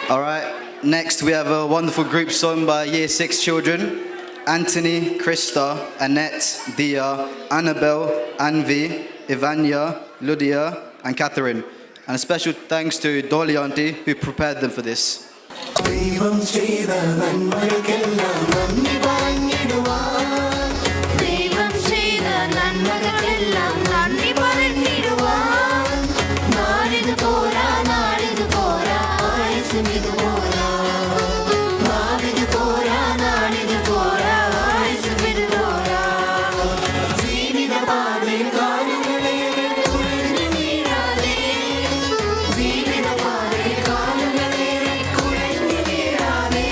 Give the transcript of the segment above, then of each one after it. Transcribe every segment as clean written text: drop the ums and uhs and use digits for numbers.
All right, next we have a wonderful group sung by Year 6 children. Anthony, Krista, Annette, Dia, Annabelle, Anvi, Ivania, Ludia, and Catherine. And a special thanks to Dolly Auntie who prepared them for this. ദൈവം ചെയ്ത നന്മകൾക്കെല്ലാം നന്ദി പറഞ്ഞിടുവാൻ ദൈവം ചെയ്ത നന്മകൾക്കെല്ലാം നന്ദി പറഞ്ഞിടുവാൻ നാളിത് പോരാ നാളിത് പോരാ ആയുസ്സും ഇത് പോരാ നാളിത് പോരാ നാളിത് പോരാ ആയുസ്സും ഇത് പോരാ ജീവിതപാതയിൽ കാലുകളേറെ കുഴഞ്ഞു വീഴാതെ ജീവിതപാതയിൽ കാലുകളേറെ കുഴഞ്ഞു വീഴാതെ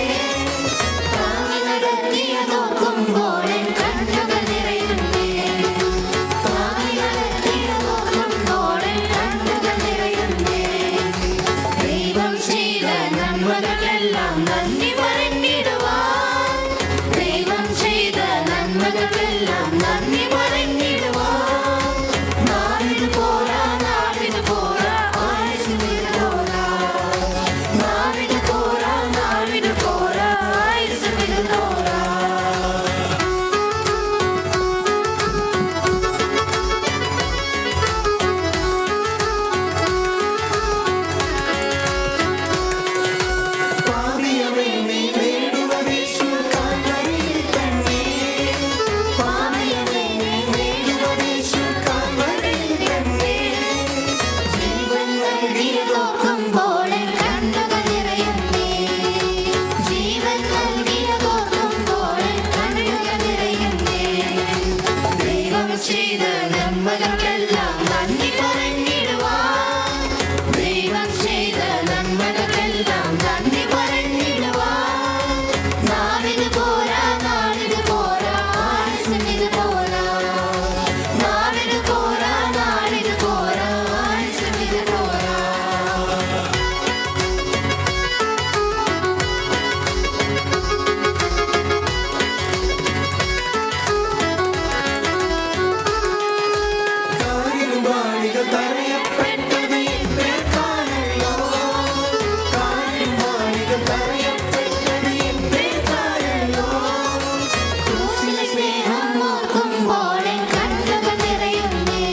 താങ്ങി നടത്തിയതോർക്കുമ്പോൾ എൻ കണ്ണുകൾ നിറയുന്നേ താങ്ങി നടത്തിയതോർക്കുമ്പോൾ എൻ കണ്ണുകൾ നിറയുന്നേ ദൈവം ചെയ്ത നന്മകൾക്കെല്ലാം നന്ദി പറഞ്ഞിടുവാൻ ദൈവം ചെയ്ത നന്മകൾക്കെല്ലാം നന്ദി പറഞ്ഞിടുവാൻ നാളിത് പോരാ നാളിത് പോരാ ആയുസ്സും ഇത് പോരാ നാളിത് പോരാ നാളിത് പോരാ ആയുസ്സും ഇത് പോരാ പാപിയവനെ നേടുവതേശു കാൽവരിയിൽ തന്നെ പാപിയവനെ നേടുവതേശു കാൽവരിയിൽ തന്നെ ജീവൻ നൽകിയതോർക്കുമ്പോൾ എൻ കണ്ണുകൾ നിറയുന്നേ ജീവൻ നൽകിയതോർക്കുമ്പോൾ എൻ കണ്ണുകൾ നിറയുന്നേ ദൈവം ചെയ്ത നന്മകൾക്കെല്ലാം നന്ദി പറഞ്ഞിടുവാൻ ദൈവം ചെയ്ത നന്മകൾക്കെല്ലാം നന്ദി പറഞ്ഞിടുവാൻ നാളിത് പോരാ നാളിത് പോരാ ആയുസ്സും ഇത് പോരാ നാളിത് പോരാ നാളിത് പോരാ ആയുസ്സും ഇത് പോരാ കാലിലുംപാളികൾ തറയപ്പെട്ടത് എൻ പേർക്കാണല്ലോ കാലിലുംപാളികൾ തറയപ്പെട്ടത് എൻ പേർക്കാണല്ലോ ക്രൂശിലെ സ്നേഹം ഓർക്കുമ്പോൾ എൻ കണ്ണുകൾ നിറയുന്നേ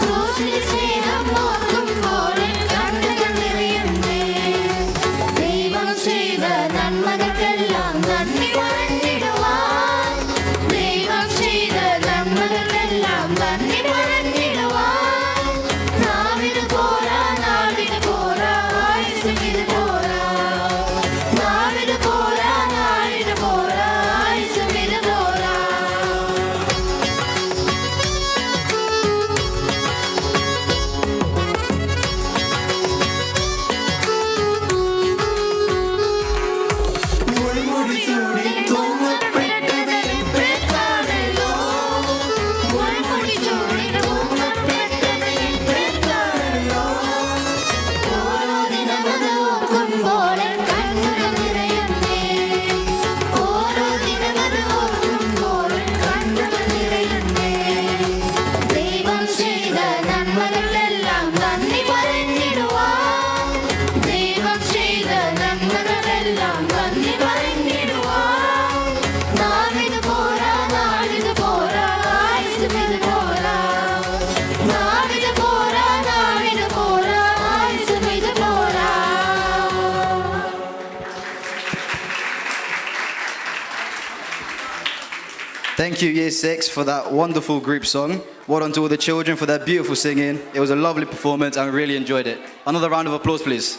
ക്രൂശിലെ സ്നേഹം ഓർക്കുമ്പോൾ എൻ കണ്ണുകൾ നിറയുന്നേ ദൈവം ചെയ്ത നന്മകൾക്കെല്ലാം നന്ദി പറഞ്ഞിടുവാൻ ദൈവം ചെയ്ത നന്മകൾക്കെല്ലാം നന്ദി പറഞ്ഞിടുവാൻ നാളിത് പോരാ നാളിത് പോരാ ആയുസ്സും ഇത് പോരാ നാളിത് പോരാ നാളിത് പോരാ ആയുസ്സും ഇത് പോരാ മുൾമുടി ചൂടി തൂങ്ങപ്പെട്ടത് എൻ പേർക്കാണല്ലോ മുൾമുടി ചൂടി തൂങ്ങപ്പെട്ടത് എൻ പേർക്കാണല്ലോ ഓരോ ദിനമത് ഓർക്കുമ്പോൾ എൻ കണ്ണുകൾ നിറയുന്നേ ഓരോ ദിനമത് ഓർക്കുമ്പോൾ എൻ കണ്ണുകൾ നിറയുന്നേ ദൈവം ചെയ്ത നന്മകൾക്കെല്ലാം നന്ദി പറഞ്ഞിടുവാൻ ദൈവം ചെയ്ത നന്മകൾക്കെല്ലാം നന്ദി പറഞ്ഞിടുവാൻ നാളിത് പോരാ നാളിത് പോരാ ആയുസ്സും ഇത് പോരാ നാളിത് പോരാ നാളിത് പോരാ ആയുസ്സും ഇത് പോരാ Thank you, Year 6, for that wonderful group song. Well done to all the children for their beautiful singing. It was a lovely performance and we really enjoyed it. Another round of applause, please.